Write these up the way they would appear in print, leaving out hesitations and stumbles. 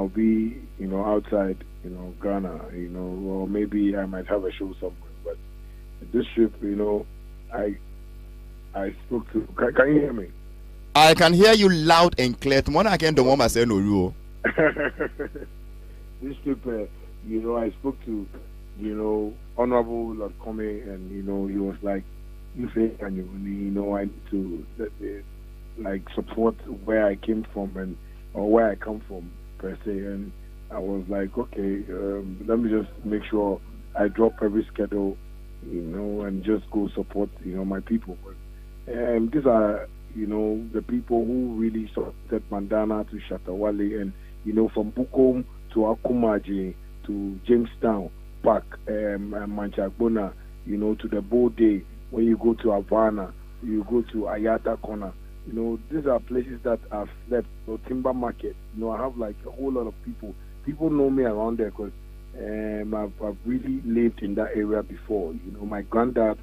I'll be, outside, Ghana, or maybe I might have a show somewhere. But this trip, I I spoke to. Can you hear me? I can hear you loud and clear. Tomorrow I can do one myself no you. This trip, I spoke to, Honorable Lord Comey, and he was like, "You say, and I need to like support where I came from or where I come from per se." And I was like, "Okay, let me just make sure I drop every schedule, and just go support, my people." And these are, the people who really supported Mandana to Shatta Wale, and from Bukom to Akumaji to Jamestown Park, and Manchagbona, to the Bow Day. When you go to Havana, you go to Ayata Corner. These are places that I've slept. So Timber Market, I have like a whole lot of people. People know me around there because I've really lived in that area before. My granddad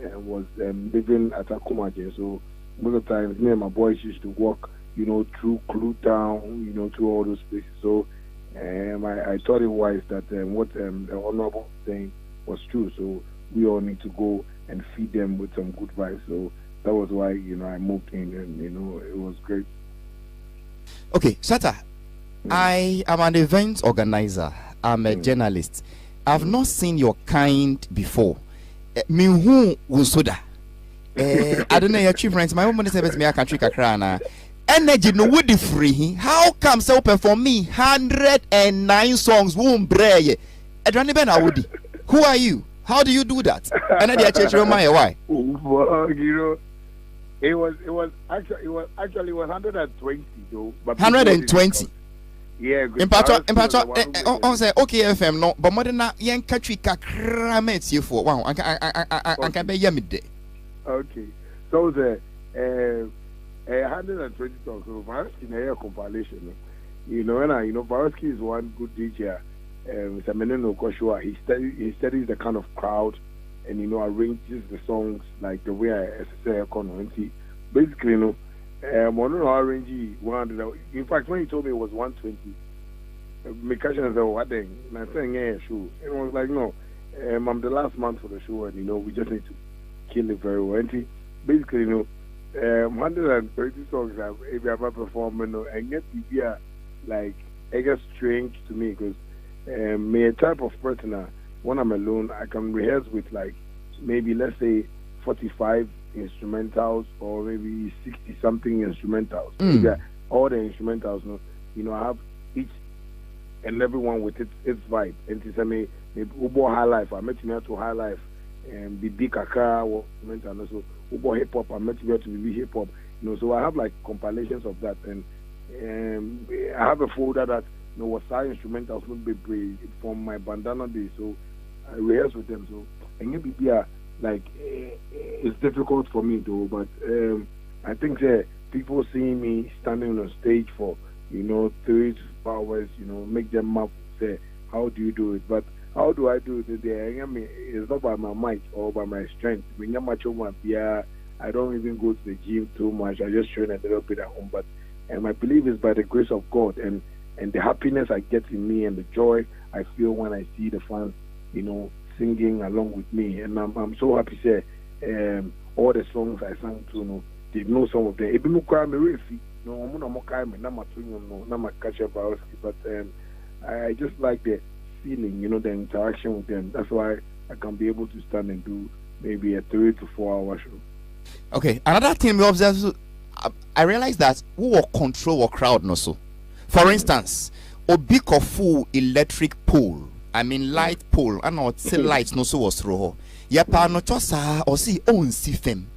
was living at Akumaji, so most of the times me and my boys used to walk, through Clue Town, through all those places. So I thought it wise that what the Honorable saying was true. So we all need to go and feed them with some good vibes. So that was why, I moved in, and, it was great. Okay, Shatta, I am an event organizer. I'm a journalist. I've not seen your kind before. Me who was soda. I don't know your chief friends. My woman says me a country kakrana. Energy no would free. How come so perform me 109 songs won't bray? Who are you? How do you do that? And I change your mind. Why? Well, it was actually 120 though. But 120. Yeah, good. On say okay FM no, but more than that, yen country kakramets you for. Wow, I can be yamide. Okay, so the 120 songs. So Varsky in a compilation, and Varsky is one good DJ. Mr. Meneno Koshua, he studies the kind of crowd, and arranges the songs like the way I say basically, one arrange 100. In fact, when he told me it was 120, my question is, "What then?" And I said, "Yeah, sure." It was like, "No, I'm the last man for the show, and we just need to kill it very well." And basically, 130 songs I've ever performed, and yet be like it gets strange to me because me a type of person when I'm alone, I can rehearse with like maybe let's say 45 instrumentals or maybe 60 something instrumentals. All the instrumentals, I have each and every one with its vibe. And it's me Ubo High Life. I met you to High Life and BB Kaka or instrumental. So Ubo Hip Hop. I met you to BB Hip Hop. So I have like compilations of that, and I have a folder that was side instrumentals not be from my bandana days. So I rehearse with them. So and maybe like it's difficult for me though, but I think people seeing me standing on stage for 3 to 4 hours, make them up say, how do you do it? But how do I do it? It's not by my might or by my strength. I don't even go to the gym too much. I just train a little bit at home. But I believe it's by the grace of God and the happiness I get in me and the joy I feel when I see the fans, singing along with me. And I'm so happy to say all the songs I sang to, they know some of them. But I just like the feeling, the interaction with them. That's why I can be able to stand and do maybe a 3 to 4 hour show. Okay, another thing we observe, I realized that we will control our crowd no so. For instance, a big of full electric pole. I mean light pole. I know say lights no so was roho. Yapa no chosa or see own see fem.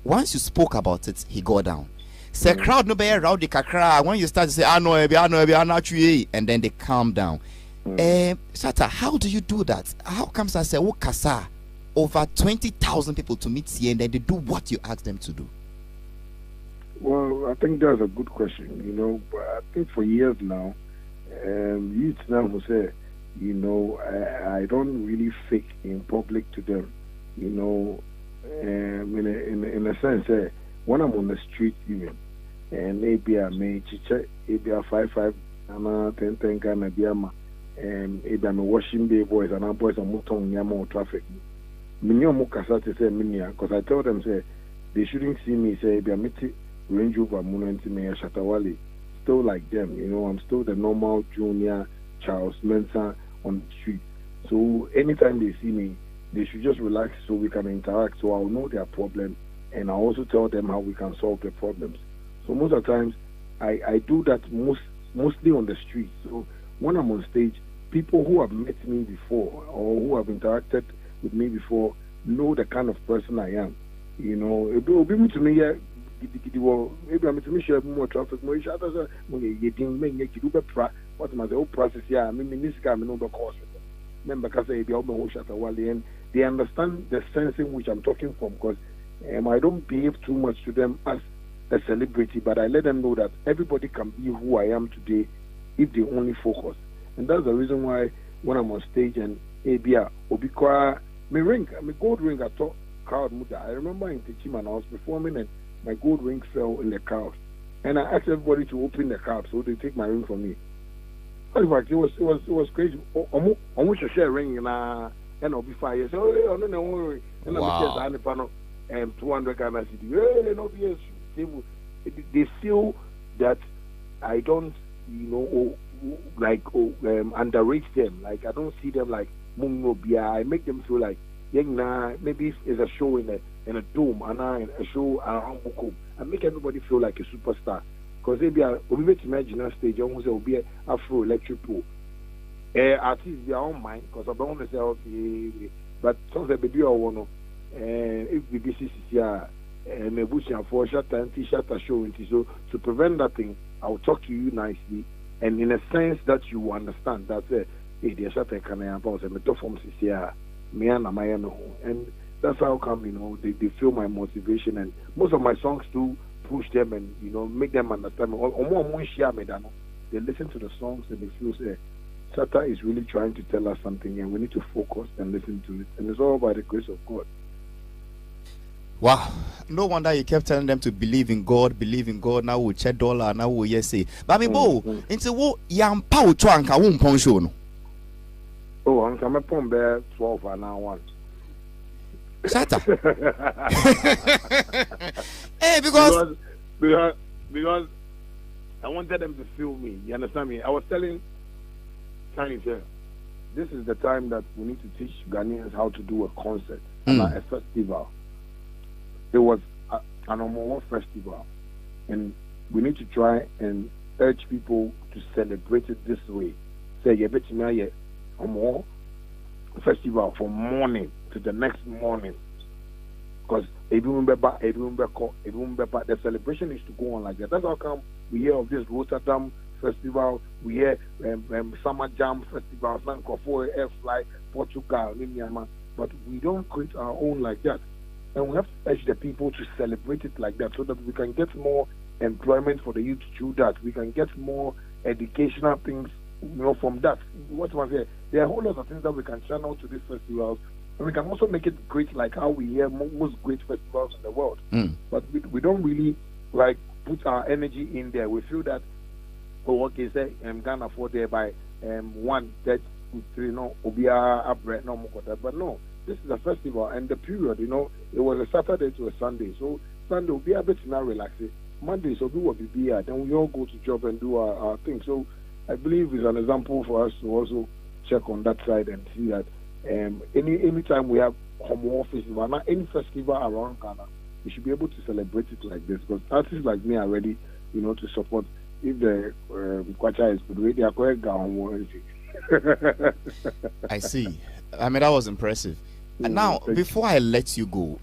Once you spoke about it, he go down. Say crowd no be rowdy kakra. When you start to say I know and then they calm down. Shatta, how do you do that? How comes I say kasa over 20,000 people to meet here and then they do what you ask them to do? Well, I think that's a good question, but I think for years now, youth now will say, I don't really fake in public to them, in a sense, when I'm on the street even, and maybe I may maybe I 5 ana 10 Ghana biama ebe me washing day boys and our boys on moton nyama traffic. Many of Mukasa to say minia, because I told them say they shouldn't see me say be a miti Range Rover Monument me Shatta Wale. Still like them, you know, I'm still the normal junior Charles Mensah on the street. So anytime they see me, they should just relax so we can interact. So I'll know their problem and I also tell them how we can solve the problems. So most of the times I do that mostly on the street. So when I'm on stage, people who have met me before or who have interacted with me before know the kind of person I am. You know, it will be to me, maybe I'm to me share more traffic, more each other. You didn't make you do what my old process. Yeah, I mean, this guy, I know the course. Remember, because they Shatta Wale, and they understand the sense in which I'm talking from. Because I don't behave too much to them as a celebrity, but I let them know that everybody can be who I am today if they only focus. And that's the reason why when I'm on stage and Abia Obikwa, my gold ring I thought crowd muda. I remember in Tichiman I was performing and my gold ring fell in the crowd. And I asked everybody to open the crowd so they take my ring from me. In fact, it was crazy. Almost a share ring and I'll be 5 years. Oh no, worry. And I'm just panel 200 Ghana city. No, yes, they feel that I don't, you know, underrate them. Like I don't see them like I make them feel like maybe it's a show in a dome and a show around Bukom. I make everybody feel like a superstar. Because maybe to imagine a stage almost will be Afro electric pool. Artists their own mind because I don't want to say okay, but some say baby or one if BBC here and bush and for Shatta and Shatta show so to prevent that thing, I'll talk to you nicely and in a sense that you understand that hey the Shatta can I about me to form here me and my and that's how come, you know, they feel my motivation and most of my songs do push them and, you know, make them understand me. They listen to the songs and they feel say Shatta is really trying to tell us something and we need to focus and listen to it. And it's all by the grace of God. Wow. No wonder you kept telling them to believe in God. Now we check dollar, now we yes say. But I mean, into what yam pow chwanka won't punch you. Oh, I'm coming from there 12 and now 1. Shatta. Hey, because I wanted them to feel me. You understand me? I was telling Chinese here, this is the time that we need to teach Ghanaians how to do a concert and a festival. There was an Omo festival, and we need to try and urge people to celebrate it this way. Say, you bet me Omo festival from morning to the next morning. Because the celebration is to go on like that. That's how come we hear of this Rotterdam festival, we hear Summer Jam festival, Air Fly, Portugal, but we don't create our own like that. And we have to urge the people to celebrate it like that so that we can get more employment for the youth through that. We can get more educational things, you know, from that. What was there? There are a whole lot of things that we can channel to these festivals. And we can also make it great like how we hear most great festivals in the world. But we don't really like put our energy in there. We feel that, oh, okay, say, Ghana for there by 1, 2, 3, no, but no, this is a festival and the period, you know, it was a Saturday to a Sunday. So Sunday will be a bit now relaxing. Monday, so do what we be at. Then we all go to job and do our thing. So I believe it's an example for us to also check on that side and see that anytime we have Homo festival, not any festival around Ghana, we should be able to celebrate it like this because artists like me are ready, you know, to support. If the Kwacha is good, they are correct. I see. I mean, that was impressive. And now, before I let you go,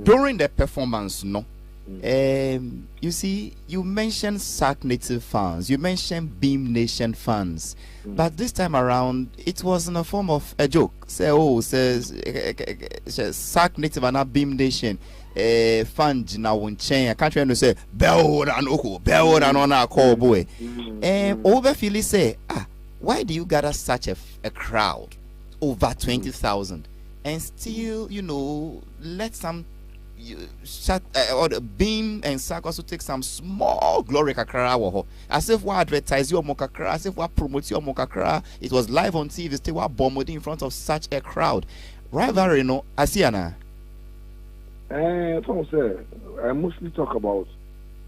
during the performance, you see, you mentioned SAC Native fans, you mentioned Beam Nation fans, but this time around, it was in a form of a joke. Say, oh, says SAC Native and not Beam Nation. Fan now won't change. I can't try to say Bell and Oko, Bell and on our call boy. Over Philly say, why do you gather such a crowd over 20,000 and still, you know, let some or the Beam and Sack also take some small glory kakra as if we advertise your mokakra, as if we promote your mokakra. It was live on TV, still were bombarded in front of such a crowd. Rivalry, no, Asiana. I mostly talk about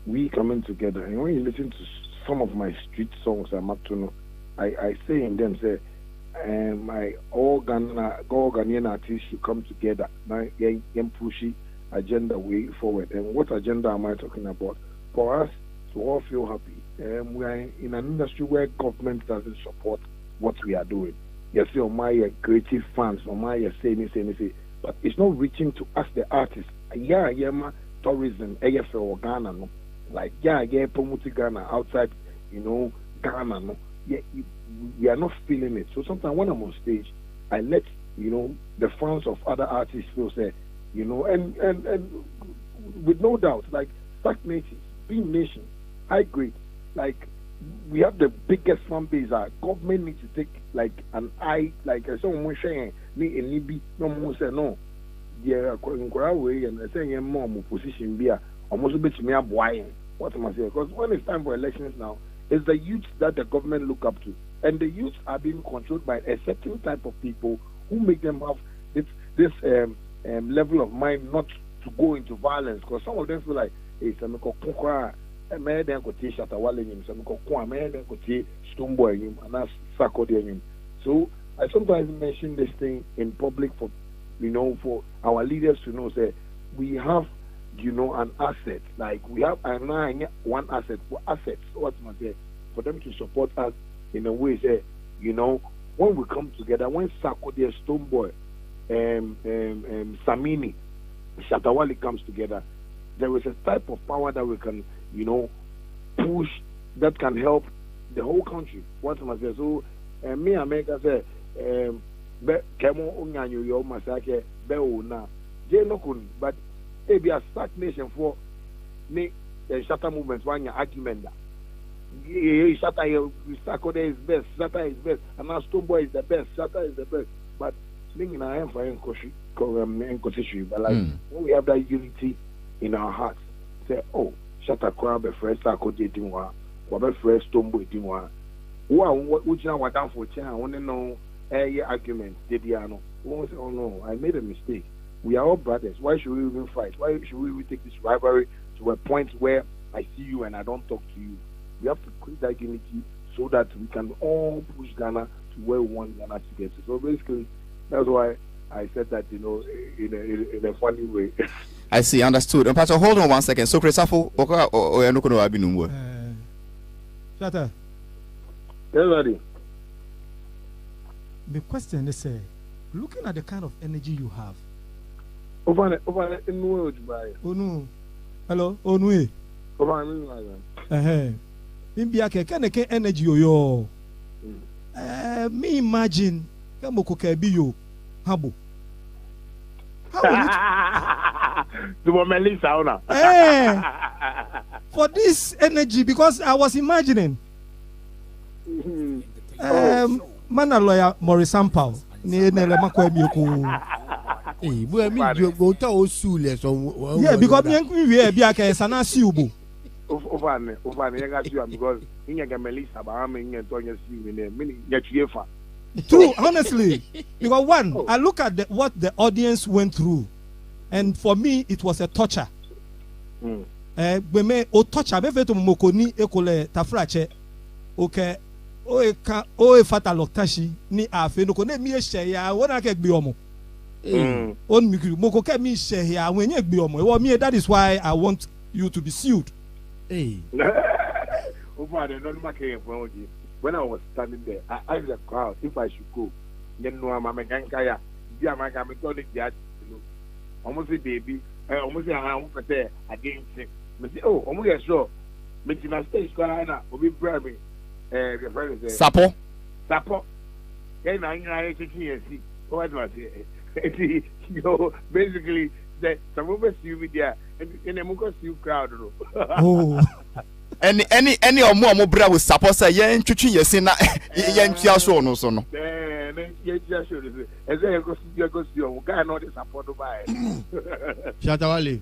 we coming together, and when you listen to some of my street songs, I say in them say, my all Ghanaian artists should come together, and push agenda way forward. And what agenda am I talking about? For us to all feel happy, we are in an industry where government doesn't support what we are doing. Yes, my creative fans, my say, but it's not reaching to us, the artists. My tourism, AFL Ghana, no. Like promoting Ghana outside, Ghana, no. We are not feeling it. So sometimes when I'm on stage, I let the fans of other artists feel say, and with no doubt, like Stack Nations, Beam Nation, High Grade, like we have the biggest fan base. Our government needs to take like an eye, like someone saying me and Nibi, no one say no. Yeah, way and saying more position be almost a bit me up why. What am I saying? Because when it's time for elections now, it's the youth that the government look up to, and the youth are being controlled by a certain type of people who make them have this level of mind not to go into violence. Because some of them feel like, hey, some go then go take Shatta Wale, some go then go take Stoneboy, and that's Sako. So I sometimes mention this thing in public for for our leaders to know that we have an asset, like we have one asset for assets. What am I saying? For them to support us in a way that when we come together, when Sako there, Stoneboy, Samini, Shatta Wale comes together, there is a type of power that we can push that can help the whole country. What am I saying? So me America say be kemo unyanyo yo masake be ona je no kun, but e be a Stack Nation for me Shatta movement one argument that Shatta Sako is best, Shatta is best, and now Stoneboy is the best, Shatta is the best, but thinking I am for encourage, but like when we have that unity in our hearts, say Shatta crowd be fresh Sako dating one, or be fresh Stoneboy dating one. What you know down for I want to know argument, Dediano. Oh no, I made a mistake. We are all brothers. Why should we even fight? Why should we take this rivalry to a point where I see you and I don't talk to you? We have to create that unity so that we can all push Ghana to where we want Ghana to get to. So basically, that's why I said that, in a funny way. I see, understood. Pastor, hold on 1 second. So, Christopher, Shatta. Everybody. The question is, looking at the kind of energy you have. Over in the world, no. Hello, Onwe. Over in the energy yo. Me imagine Kamoko Kabiyo. Habo. For this energy, because I was imagining. Mana lawyer Maurice Sampao. Yeah, because we are Biaka Sana Siubu. True, honestly. Because one, I look at what the audience went through, and for me, it was a torture. Torture, mokoni ekole tafrache. Okay. Fatal tashi ni afe no kone mi ehye ya wona ke gbe omo on mi kiri moko ke mi ehye ya when ye gbe omo me, that is why I want you to be sued. When I was standing there, I asked the crowd if I should go. Then no, I'm a gankaya. Be a man, I'm going to almost a baby. Almost a say against him. Almost sure. But in a stage, will be bribing. Sapo. Then I see. What was it? Basically, some of us you with there, and a mucus you crowd. Any or more bra with Sapo say, yen chuchin, yes, in yen chiaso no sono. then you just show this. As I go see you, guy not disappointed by it. Shatta Wale.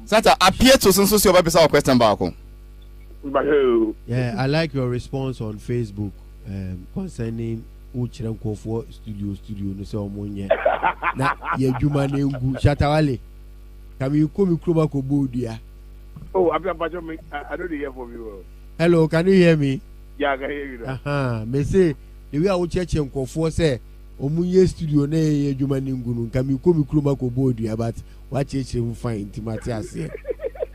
Santa appear to some social website question back. Yeah, I like your response on Facebook concerning Uchrenko for studio no say omonye. Na ye dwuma na ngu Shatta Wale. Can you come Kroma ko bodia? Oh, I don't hear from you. Hello, can you hear me? Yeah, I can hear you. Me say the way I would check him for say omunye studio na ye dwuma na ngu no can you come Kroma ko bodia but what him fine Timothy ase.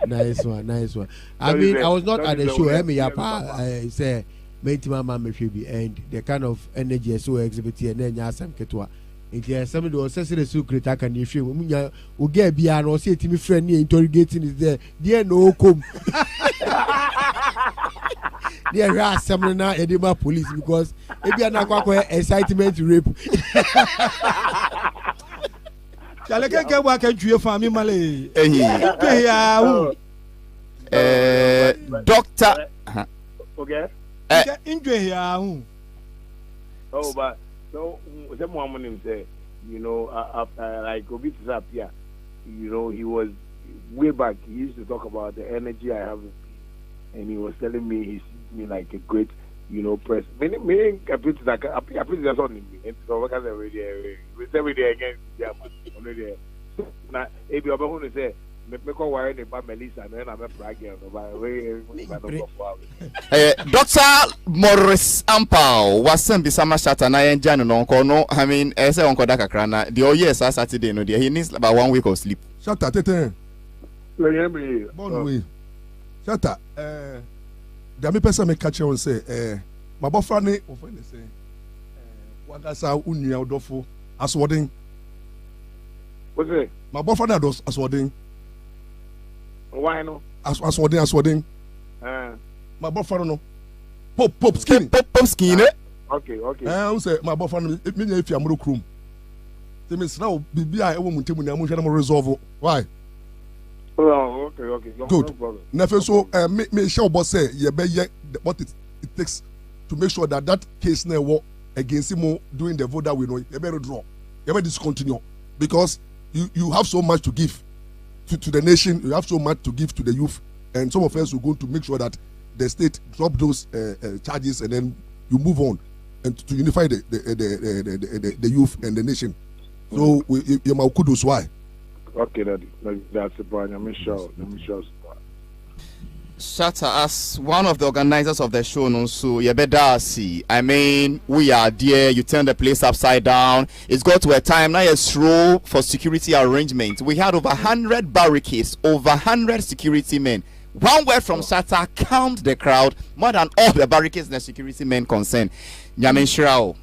Nice one. I mean, I was not at the show. I say, Mama Meshibi, and the kind of energy I saw exhibit here, and then Yasam Ketua. It is somebody who says the secret. I can if you will get beyond or say to me, friend, interrogating is there. Dear no come. There are some now Edinburgh police because if you are not quite excitement to rape. Kale ke wa ke due fa mi male. Doctor. Okay. Indwe ya hu. Oh, but so someone say, you know, after like Obi disappear, you know, he was way back. He used to talk about the energy I have, and he was telling me he sees me like a great, you know, press. Me, I put that on me. And so what can I say? We say we there again. Yeah, already. Now, if you're going to say, me call worry about Melissa, and then I'm a bragging about way. Dr. Morris Ampao was sent besama Shatta na yenja no kono. I mean, ese onko da kakra na. The years Saturday no there. He needs about 1 week of sleep. Shatta tete. Bon way. Shatta, the me person me catch on say, my boyfriend ne say, wagasa unya odofo aswodin. What's it? My boyfriend does aswodin. Why no? Aswodin. My boyfriend no. Pop skinny. Pop skinny. Okay. I say my boyfriend me if you am room. Say me now bibi a e wo muntemu na mo hwe na mo resolve. Why? Oh, okay. Good. Now, so me shall boss say what it takes to make sure that case now work against him doing the vote that we know. You better draw. You better discontinue because you have so much to give to the nation. You have so much to give to the youth, and some of us will go to make sure that the state drop those charges and then you move on and to unify the youth and the nation. So you might kudos why. Okay, that's the point. Let me show. Shatta, as one of the organizers of the show, so you better see. I mean, we are there. You turn the place upside down. It's got to a time now. It's rule for security arrangements. We had over 100 barricades, over 100 security men. One word from Shatta calmed the crowd more than all the barricades and the security men concerned. Yamin Shirao.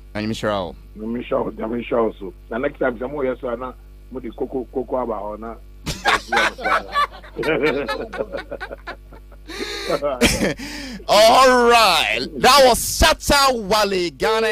So the next time, some yes or not. Mudi cocoa about na. All right, that was Shatta Wale, Ghana